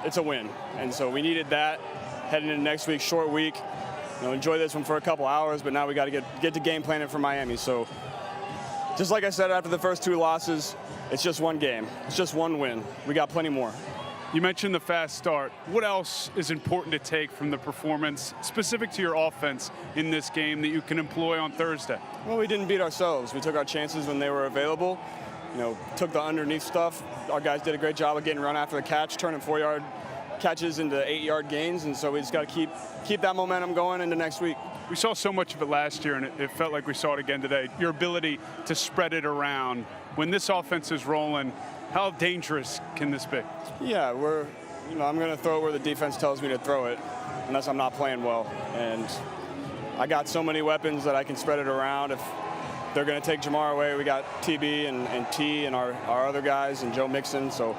it's a win. And so we needed that heading into next week, short week. Enjoy this one for a couple hours, but now we got to get to game planning for Miami. So just like I said after the first 2 losses, it's just one game. It's just one win. We got plenty more. You mentioned the fast start. What else is important to take from the performance specific to your offense in this game that you can employ on Thursday? Well, we didn't beat ourselves. We took our chances when they were available. Took the underneath stuff. Our guys did a great job of getting run after the catch, turning 4-yard catches into 8-yard gains, and so we just got to keep that momentum going into next week. We saw so much of it last year, and it felt like we saw it again today. Your ability to spread it around. When this offense is rolling, how dangerous can this be? Yeah, I'm going to throw it where the defense tells me to throw it, unless I'm not playing well. And I got so many weapons that I can spread it around. If they're going to take Jamar away, we got TB and T and our other guys and Joe Mixon. So